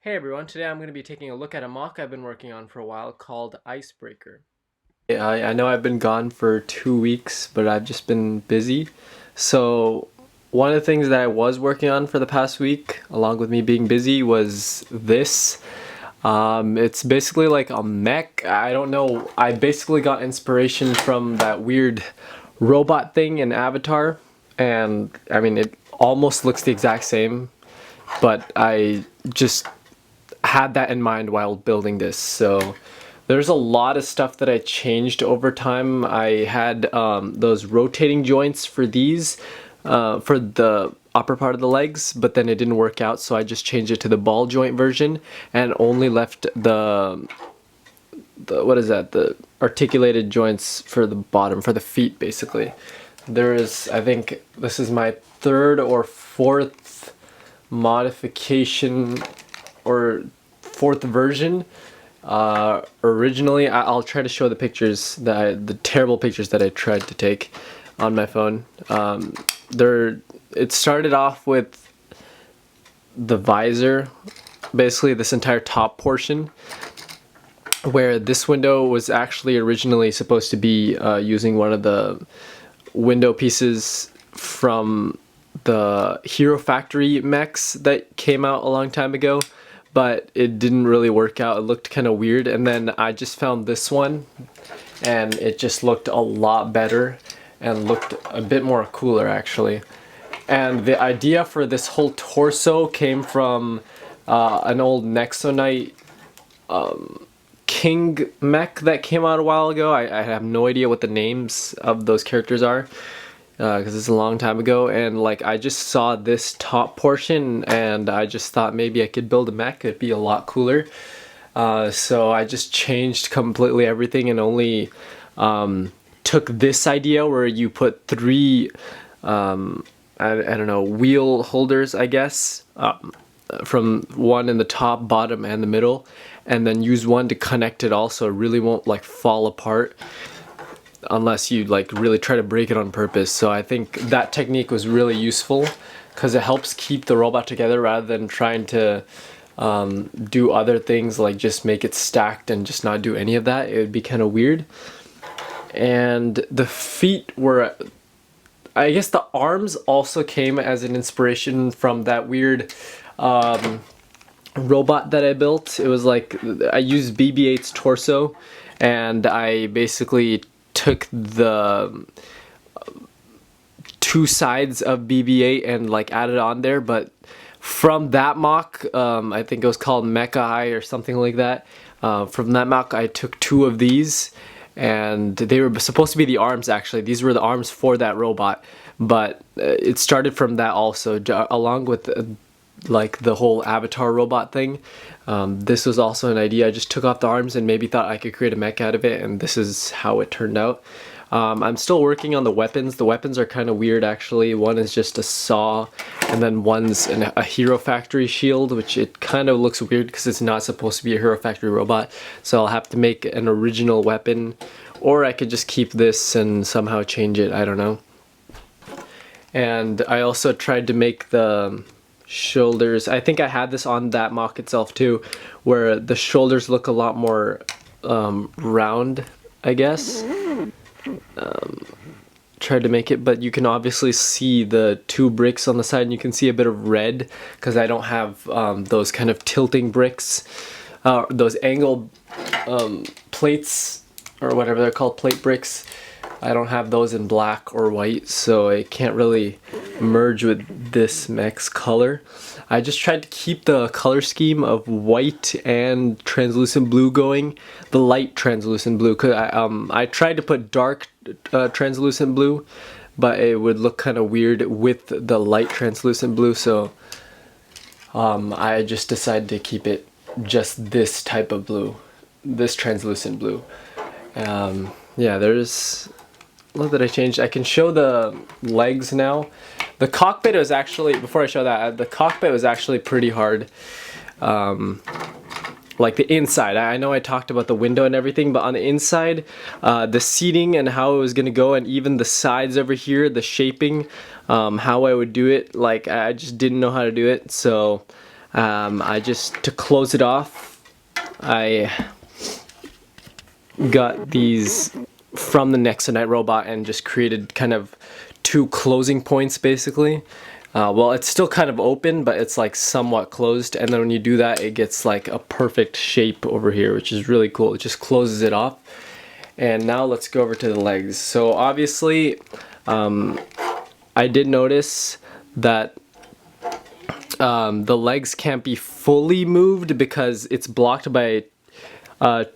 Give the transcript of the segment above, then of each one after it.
Hey everyone, today I'm going to be taking a look at a mock I've been working on for a while called IceBreaker. I know I've been gone for 2 weeks, but I've just been busy. So, one of the things that I was working on for the past week, along with me being busy, was this. It's basically like a mech. I don't know. I basically got inspiration from that weird robot thing in Avatar. And I mean, it almost looks the exact same, but I just had that in mind while building this. So there's a lot of stuff that I changed over time. I had those rotating joints for these, for the upper part of the legs, but then it didn't work out, so I just changed it to the ball joint version and only left the what is that? The articulated joints for the bottom, for the feet, basically. There is, I think, this is my third or fourth modification or fourth version. Originally, I'll try to show the pictures the terrible pictures that I tried to take on my phone. It started off with the visor, basically this entire top portion, where this window was actually originally supposed to be using one of the window pieces from the Hero Factory mechs that came out a long time ago, but it didn't really work out. It looked kind of weird, and then I just found this one and it just looked a lot better and looked a bit more cooler, actually. And the idea for this whole torso came from an old Nexonite King mech that came out a while ago. I have no idea what the names of those characters are, because it's a long time ago, and like I just saw this top portion and I just thought maybe I could build a mech. It'd be a lot cooler. So I just changed completely everything and only took this idea where you put three I don't know, wheel holders, I guess, from one in the top, bottom, and the middle, and then use one to connect it all so it really won't like fall apart unless you like really try to break it on purpose. So I think that technique was really useful because it helps keep the robot together rather than trying to do other things like just make it stacked and just not do any of that. It would be kind of weird. And the feet were, I guess the arms also came as an inspiration from that weird robot that I built. It was like, I used BB-8's torso, and I basically took the two sides of BB-8 and like added on there, but from that mock, I think it was called Mecha Eye or something like that. From that mock, I took two of these, and they were supposed to be the arms, actually. These were the arms for that robot, but it started from that also, along with like the whole Avatar robot thing. This was also an idea. I just took off the arms and maybe thought I could create a mech out of it, and this is how it turned out. I'm still working on the weapons. The weapons are kind of weird, actually. One is just a saw, and then one's a Hero Factory shield, which it kind of looks weird because it's not supposed to be a Hero Factory robot. So I'll have to make an original weapon, or I could just keep this and somehow change it. I don't know. And I also tried to make the shoulders. I think I had this on that mock itself too, where the shoulders look a lot more round, I guess. Tried to make it, but you can obviously see the two bricks on the side, and you can see a bit of red because I don't have those kind of tilting bricks, those angle plates or whatever they're called, plate bricks. I don't have those in black or white, so I can't really merge with this mech's color. I just tried to keep the color scheme of white and translucent blue going, the light translucent blue, because I tried to put dark translucent blue, but it would look kind of weird with the light translucent blue, so I just decided to keep it just this type of blue, this translucent blue. Yeah, there's a lot that I changed. I can show the legs now. The cockpit was actually, before I show that, the cockpit was actually pretty hard. Like the inside, I know I talked about the window and everything, but on the inside, the seating and how it was gonna go, and even the sides over here, the shaping, how I would do it, like I just didn't know how to do it. So to close it off, I got these from the Nexonite robot and just created kind of two closing points basically. Well, it's still kind of open, but it's like somewhat closed, and then when you do that, it gets like a perfect shape over here, which is really cool. It just closes it off. And now let's go over to the legs. So obviously, I did notice that the legs can't be fully moved because it's blocked by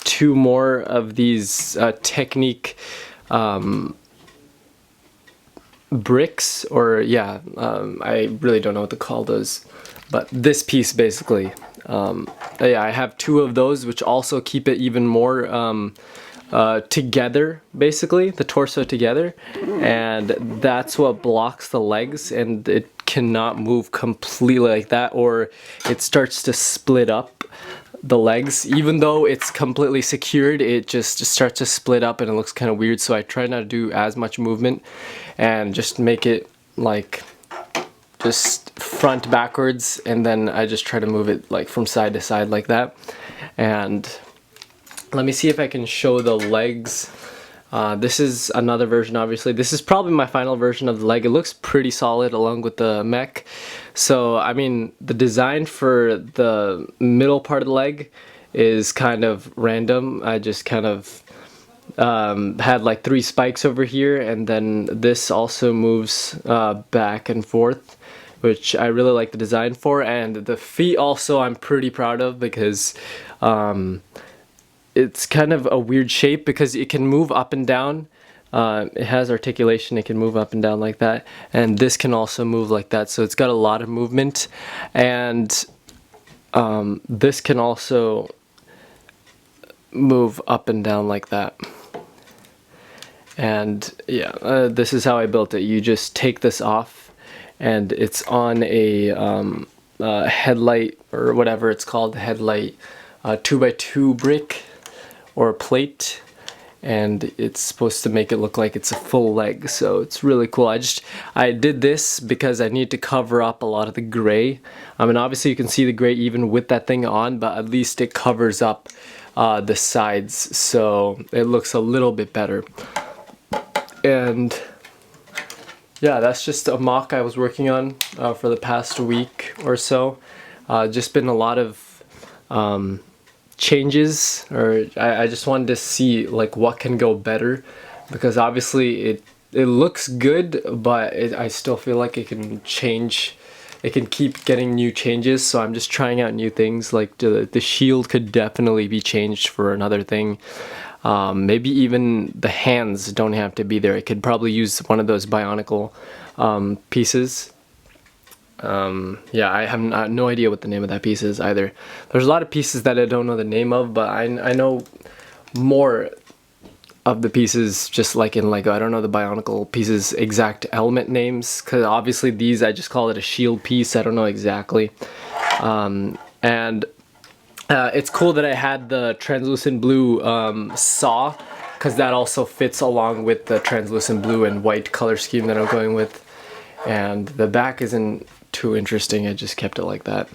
two more of these Technique bricks, or yeah, I really don't know what to call those, but this piece basically, yeah, I have two of those which also keep it even more together, basically the torso together, and that's what blocks the legs, and it cannot move completely like that, or it starts to split up the legs. Even though it's completely secured, it just starts to split up and it looks kind of weird. So I try not to do as much movement and just make it like just front backwards, and then I just try to move it like from side to side like that. And let me see if I can show the legs. This is another version, obviously. This is probably my final version of the leg. It looks pretty solid along with the mech. So, I mean, the design for the middle part of the leg is kind of random. I just kind of had like 3 spikes over here, and then this also moves back and forth, which I really like the design for. And the feet also I'm pretty proud of, because it's kind of a weird shape because it can move up and down. It has articulation, it can move up and down like that, and this can also move like that, so it's got a lot of movement. And this can also move up and down like that. And yeah, this is how I built it. You just take this off, and it's on a headlight, or whatever it's called, headlight 2x2 brick or plate, and it's supposed to make it look like it's a full leg, so it's really cool. I did this because I need to cover up a lot of the gray. I mean, obviously you can see the gray even with that thing on, but at least it covers up the sides, so it looks a little bit better. And yeah, that's just a mock I was working on for the past week or so. Just been a lot of changes, or I just wanted to see like what can go better, because obviously it looks good, but I still feel like it can change. It can keep getting new changes, so I'm just trying out new things. Like the shield could definitely be changed for another thing. Maybe even the hands don't have to be there. I could probably use one of those bionicle pieces. Yeah, I have no idea what the name of that piece is either. There's a lot of pieces that I don't know the name of, but I know more of the pieces, just like in Lego. I don't know the bionicle pieces exact element names, because obviously these, I just call it a shield piece. I don't know exactly. And it's cool that I had the translucent blue saw, because that also fits along with the translucent blue and white color scheme that I'm going with. And the back isn't too interesting, I just kept it like that.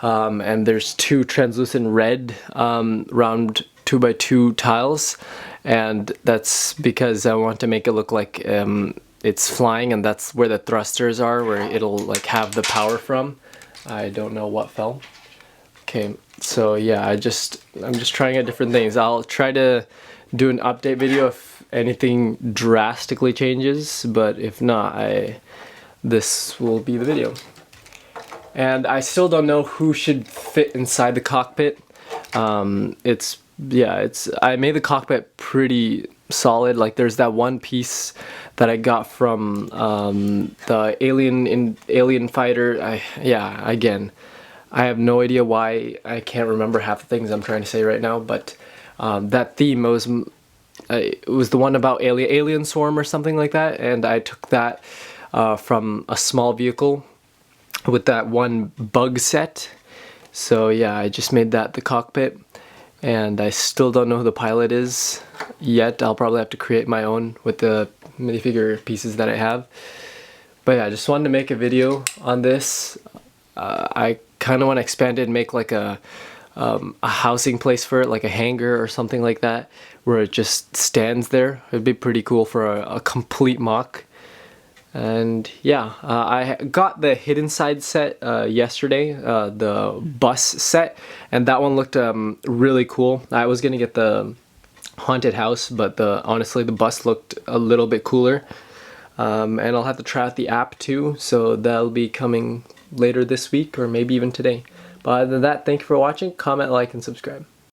And there's 2 translucent red round 2x2 tiles, and that's because I want to make it look like it's flying, and that's where the thrusters are, where it'll like have the power from. I don't know what fell. Okay, so yeah, I'm just trying out different things. I'll try to do an update video if anything drastically changes, but if not, this will be the video. And I still don't know who should fit inside the cockpit. I made the cockpit pretty solid. Like there's that one piece that I got from the Alien Fighter. Again, I have no idea why I can't remember half the things I'm trying to say right now, but that theme it was the one about alien swarm or something like that, and I took that from a small vehicle with that one bug set. So yeah, I just made that the cockpit, and I still don't know who the pilot is yet. I'll probably have to create my own with the minifigure pieces that I have. But yeah, I just wanted to make a video on this. I kind of want to expand it and make like a housing place for it, like a hangar or something like that, where it just stands there. It'd be pretty cool for a complete MOC. And yeah, I got the hidden side set yesterday, the bus set, and that one looked really cool. I was gonna get the haunted house, but honestly the bus looked a little bit cooler. And I'll have to try out the app too, so that'll be coming later this week or maybe even today. But other than that, thank you for watching. Comment, like, and subscribe.